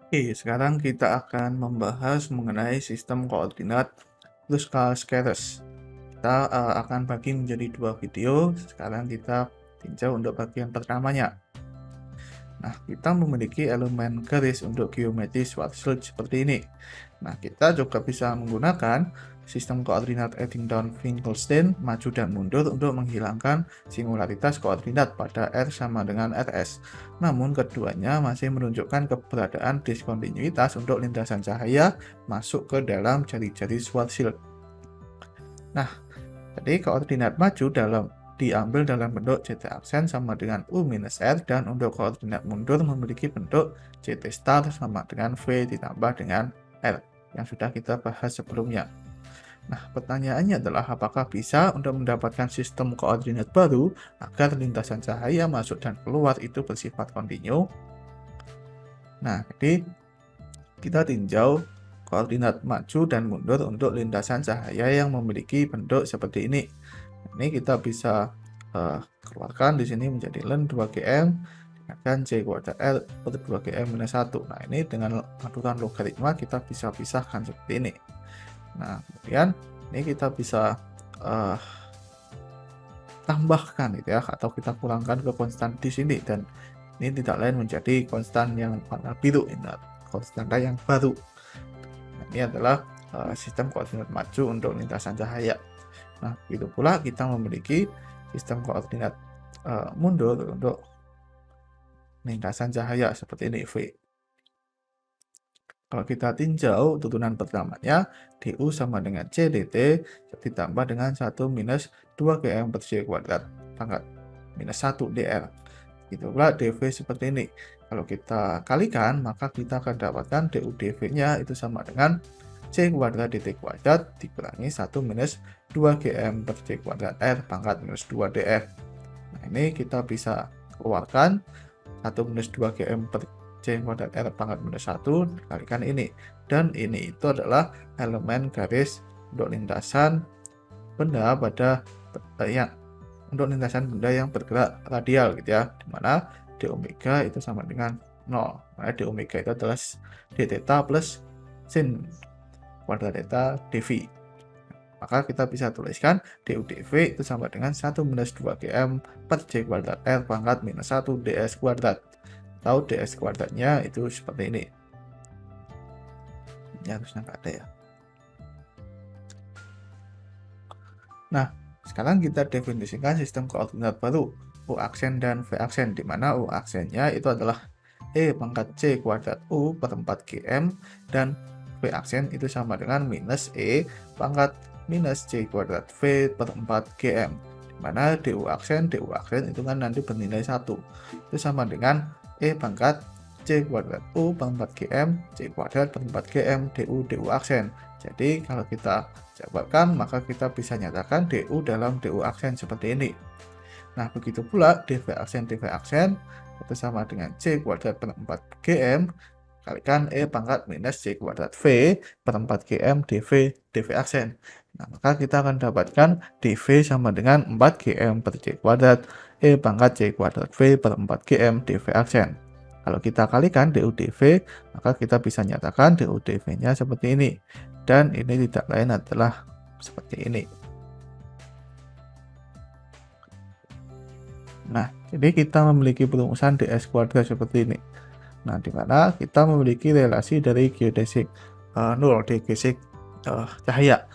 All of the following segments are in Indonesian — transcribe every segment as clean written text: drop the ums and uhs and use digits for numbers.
Oke, sekarang kita akan membahas mengenai sistem koordinat Kruskal-Scatters. Kita akan bagi menjadi dua video. Sekarang kita tinjau untuk bagian pertamanya. Nah, kita memiliki elemen garis untuk geometri Schwarzschild seperti ini. Nah, kita juga bisa menggunakan sistem koordinat Eddington-Finkelstein maju dan mundur untuk menghilangkan singularitas koordinat pada R sama dengan Rs. Namun, keduanya masih menunjukkan keberadaan diskontinuitas untuk lintasan cahaya masuk ke dalam jari-jari Schwarzschild. Nah, jadi koordinat maju diambil dalam bentuk CT aksen sama dengan U minus R, dan untuk koordinat mundur memiliki bentuk CT star sama dengan V ditambah dengan R yang sudah kita bahas sebelumnya. Nah, pertanyaannya adalah apakah bisa untuk mendapatkan sistem koordinat baru agar lintasan cahaya masuk dan keluar itu bersifat kontinu? Nah, jadi kita tinjau koordinat maju dan mundur untuk lintasan cahaya yang memiliki bentuk seperti ini. Ini kita bisa keluarkan di sini menjadi ln 2gm dengan c kuadrat r per 2gm minus 1. Nah, ini dengan aturan logaritma kita bisa pisahkan seperti ini. Nah, kemudian ini kita bisa tambahkan gitu ya, atau kita kurangkan ke konstan di sini, dan ini tidak lain menjadi konstan yang warna biru, ini konstan yang baru. Nah, ini adalah sistem koordinat maju untuk lintasan cahaya. Nah, begitu pula kita memiliki sistem koordinat mundur untuk lintasan cahaya seperti ini, V. Kalau kita tinjau turunan pertamanya, DU sama dengan C dt ditambah dengan 1 minus 2gm per C kuadrat pangkat minus 1 dr. Gitu pula dV seperti ini. Kalau kita kalikan, maka kita akan dapatkan DU dV-nya itu sama dengan C kuadrat dt kuadrat dikurangi 1 minus 2gm per C kuadrat R pangkat minus 2 dr. Nah, ini kita bisa keluarkan 1 minus 2gm per C kuadrat R pangkat minus 1 dikalikan ini. Dan ini itu adalah elemen garis untuk lintasan benda pada untuk lintasan benda yang bergerak radial gitu ya, dimana d omega itu sama dengan 0. Nah, d omega itu adalah d theta plus sin kuadrat theta dv. Maka kita bisa tuliskan du dv itu sama dengan 1 minus 2gm per c kuadrat r pangkat minus 1 ds kuadrat, atau ds kuadratnya itu seperti ini. Ini harusnya nggak ada ya. Nah, sekarang kita definisikan sistem koordinat baru U aksen dan V aksen, di mana U aksennya itu adalah E pangkat C kuadrat U per 4gm, dan V aksen itu sama dengan minus E pangkat minus C kuadrat V per 4gm, di mana DU aksen itu kan nanti bernilai 1. Itu sama dengan E pangkat C kuadrat U per 4gm C kuadrat per 4gm DU aksen. Jadi kalau kita jabarkan, maka kita bisa nyatakan DU dalam DU aksen seperti ini. Nah, begitu pula dV aksen itu sama dengan C kuadrat per 4gm kalikan E pangkat minus C kuadrat V per 4gm dV aksen. Nah, maka kita akan dapatkan dV sama dengan 4gm per C kuadrat E pangkat C kuadrat V per 4gm dV aksen. Kalau kita kalikan DU dV, maka kita bisa nyatakan DU dV-nya seperti ini. Dan ini tidak lain adalah seperti ini. Nah, jadi kita memiliki perumusan ds kuadrat seperti ini. Nah, di mana kita memiliki relasi dari geodesik 0 geodesik cahaya,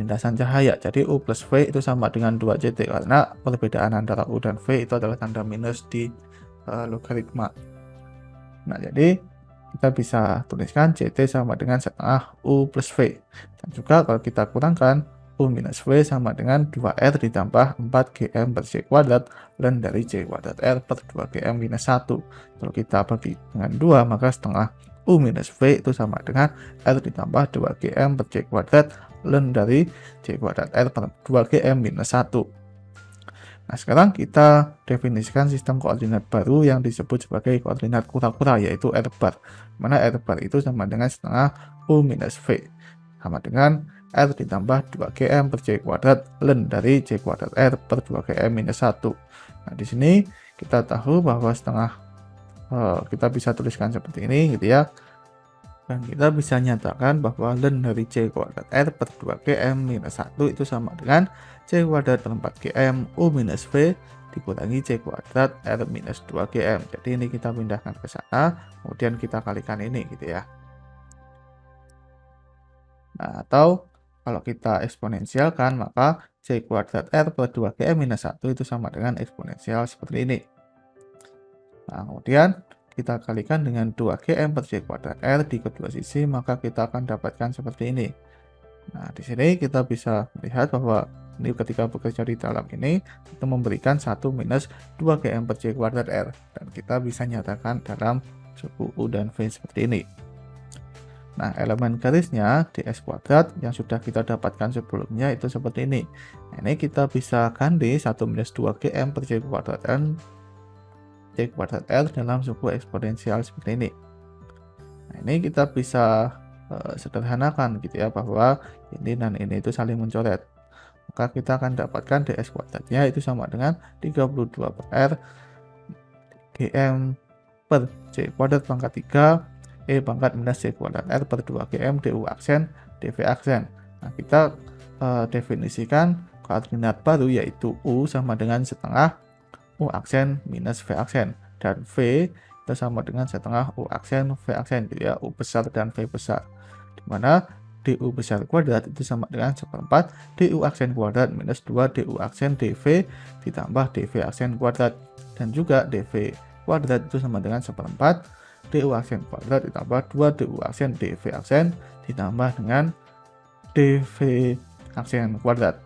lintasan cahaya. Jadi U plus V itu sama dengan 2CT, karena perbedaan antara U dan V itu adalah tanda minus di logaritma. Nah, jadi kita bisa tuliskan CT sama dengan setengah U plus V. Dan juga kalau kita kurangkan, U minus V sama dengan 2R ditambah 4gm per C kuadrat ln dari C kuadrat R per 2gm minus 1. Kalau kita bagi dengan 2, maka setengah U minus V itu sama dengan R ditambah 2gm per C kuadrat ln dari C kuadrat R per 2gm minus 1. Nah, sekarang kita definisikan sistem koordinat baru yang disebut sebagai koordinat kura-kura, yaitu R bar. Mana R bar itu sama dengan setengah U minus V, sama dengan R ditambah 2gm per C kuadrat ln dari C kuadrat R per 2gm minus 1. Nah, di sini kita tahu bahwa setengah kita bisa tuliskan seperti ini gitu ya. Dan kita bisa nyatakan bahwa ln dari C kuadrat R per 2GM minus 1 itu sama dengan C kuadrat per 4GM U minus V dikurangi C kuadrat R minus 2GM. Jadi ini kita pindahkan ke sana, kemudian kita kalikan ini gitu ya. Nah, atau kalau kita eksponensialkan, maka C kuadrat R per 2GM minus 1 itu sama dengan eksponensial seperti ini. Nah, kemudian kita kalikan dengan 2GM per C kuadrat R di kedua sisi, maka kita akan dapatkan seperti ini. Nah, di sini kita bisa melihat bahwa ini ketika bekerja di dalam ini, itu memberikan 1 minus 2GM per C kuadrat R. Dan kita bisa nyatakan dalam suku U dan V seperti ini. Nah, elemen garisnya ds kuadrat yang sudah kita dapatkan sebelumnya itu seperti ini. Nah, ini kita bisa ganti 1 minus 2GM per C kuadrat R dalam suku eksponensial seperti ini. Nah, ini kita bisa sederhanakan gitu ya, bahwa ini dan ini itu saling mencoret. Maka kita akan dapatkan ds kuadratnya itu sama dengan 32 per R GM per C kuadrat pangkat 3 E pangkat minus C kuadrat R per 2GM du aksen dv aksen. Nah, kita definisikan koordinat baru yaitu U sama dengan setengah U aksen minus V aksen, dan V itu sama dengan setengah U aksen V aksen gitu ya, U besar dan V besar, dimana du besar kuadrat itu sama dengan seperempat du aksen kuadrat minus 2 du aksen dv ditambah dv aksen kuadrat, dan juga dv kuadrat itu sama dengan seperempat du aksen kuadrat ditambah 2 du aksen dv aksen ditambah dengan dv aksen kuadrat.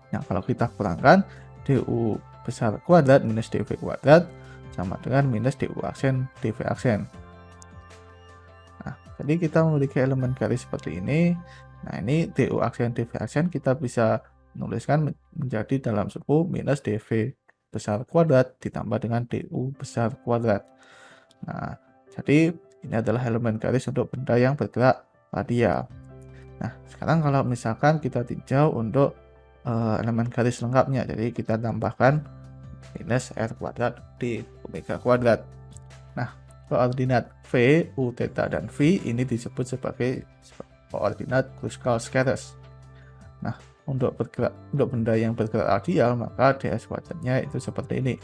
Nah, kalau kita kurangkan, du besar kuadrat minus dv kuadrat sama dengan minus du aksen dv aksen. Nah, jadi kita memiliki elemen garis seperti ini. Nah, ini du aksen dv aksen kita bisa menuliskan menjadi dalam suku minus dv besar kuadrat ditambah dengan du besar kuadrat. Nah, jadi ini adalah elemen garis untuk benda yang bergerak radial. Nah, sekarang kalau misalkan kita tinjau untuk elemen garis lengkapnya, jadi kita tambahkan minus r kuadrat d omega kuadrat. Nah, koordinat V, U, theta, dan V ini disebut sebagai koordinat Kruskal scatters. Nah, untuk benda yang bergerak radial, maka ds kuadratnya itu seperti ini.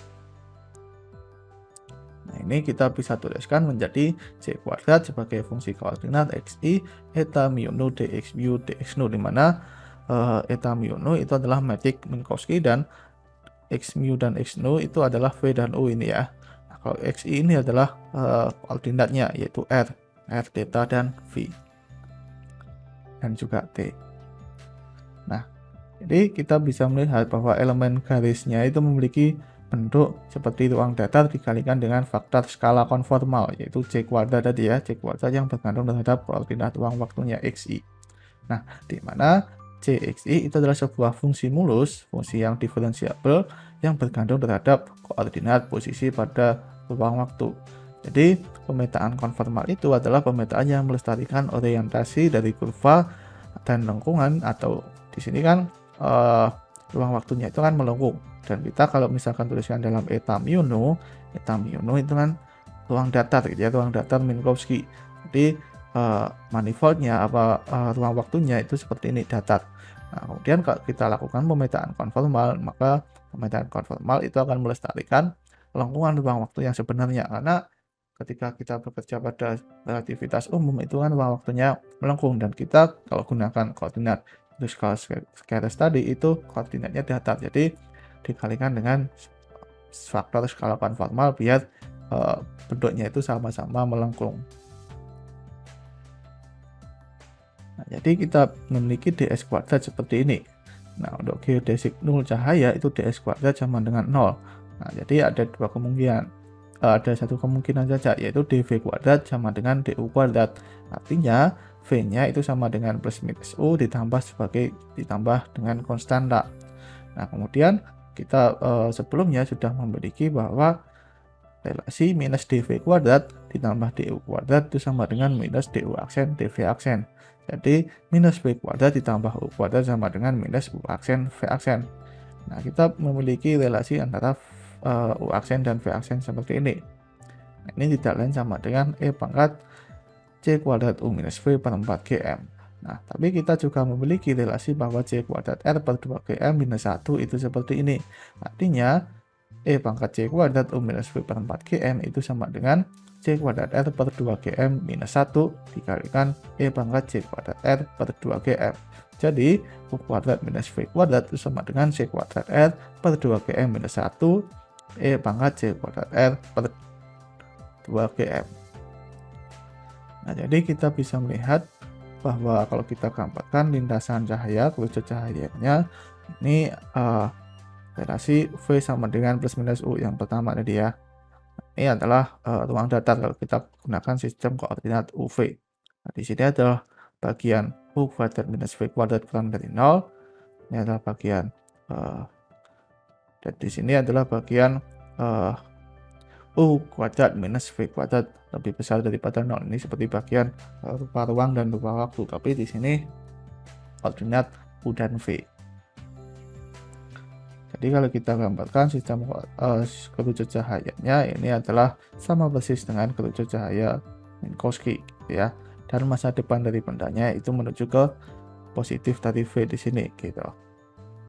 Nah, ini kita bisa tuliskan menjadi C kuadrat sebagai fungsi koordinat xi eta mu nu dx mu dx nu, di mana eta mu nu itu adalah metrik Minkowski dan x mu dan x nu itu adalah V dan U ini ya. Nah, kalau xi ini adalah koordinatnya yaitu r theta dan V dan juga t. Nah, jadi kita bisa melihat bahwa elemen garisnya itu memiliki bentuk seperti ruang datar dikalikan dengan faktor skala konformal yaitu C kuadrat tadi ya, C kuadrat yang bergantung terhadap koordinat ruang waktunya xi. Nah, di mana Cxi itu adalah sebuah fungsi mulus, fungsi yang diferensiabel yang bergantung terhadap koordinat posisi pada ruang waktu. Jadi, pemetaan konformal itu adalah pemetaan yang melestarikan orientasi dari kurva dan lengkungan, atau di sini kan ruang waktunya itu kan melengkung. Dan kita kalau misalkan tuliskan dalam eta mu nu itu kan ruang datar gitu ya, ruang datar Minkowski. Jadi manifoldnya ruang waktunya itu seperti ini, datar. Nah, kemudian kalau kita lakukan pemetaan konformal, maka pemetaan konformal itu akan melestarikan lengkungan ruang waktu yang sebenarnya, karena ketika kita bekerja pada relativitas umum itu kan ruang waktunya melengkung, dan kita kalau gunakan koordinat Kruskal scatters tadi itu koordinatnya datar, jadi dikalikan dengan faktor skala konformal biar bentuknya itu sama-sama melengkung. Nah, jadi kita memiliki ds kuadrat seperti ini. Nah, untuk geodesik nul cahaya itu ds kuadrat sama dengan 0. Nah, jadi ada dua kemungkinan. Ada satu kemungkinan saja, yaitu dv kuadrat sama dengan du kuadrat. Artinya v-nya itu sama dengan plus minus u ditambah dengan konstanta. Nah, kemudian kita sebelumnya sudah memiliki bahwa relasi minus dv kuadrat ditambah du kuadrat itu sama dengan minus du aksen dv aksen. Jadi minus v kuadrat ditambah u kuadrat sama dengan minus u aksen v aksen. Nah, kita memiliki relasi antara u aksen dan v aksen seperti ini. Nah, ini tidak lain sama dengan e pangkat C kuadrat U minus V per 4GM. Nah, tapi kita juga memiliki relasi bahwa C kuadrat R per 2GM minus 1 itu seperti ini. Artinya, E pangkat C kuadrat U minus V per 4GM itu sama dengan C kuadrat R per 2GM minus 1 dikalikan E pangkat C kuadrat R per 2GM. Jadi, U kuadrat minus V kuadrat itu sama dengan C kuadrat R per 2GM minus 1 E pangkat C kuadrat R per 2GM. Nah, jadi kita bisa melihat bahwa kalau kita gambarkan lintasan cahaya, kerucut cahayanya ini relasi V sama dengan plus minus U yang pertama tadi ya. Ini adalah ruang datar kalau kita gunakan sistem koordinat UV. Nah, di sini adalah bagian U kuadrat minus V kuadrat kurang dari 0. Ini adalah bagian dan di sini adalah bagian U kuadrat minus V kuadrat lebih besar daripada 0. Ini seperti bagian rupa ruang dan rupa waktu, tapi di sini koordinat U dan V. Jadi kalau kita gambarkan sistem kerucut cahayanya ini adalah sama persis dengan kerucut cahaya Minkowski gitu ya. Dan masa depan dari bendanya itu menuju ke positif dari V di sini gitu.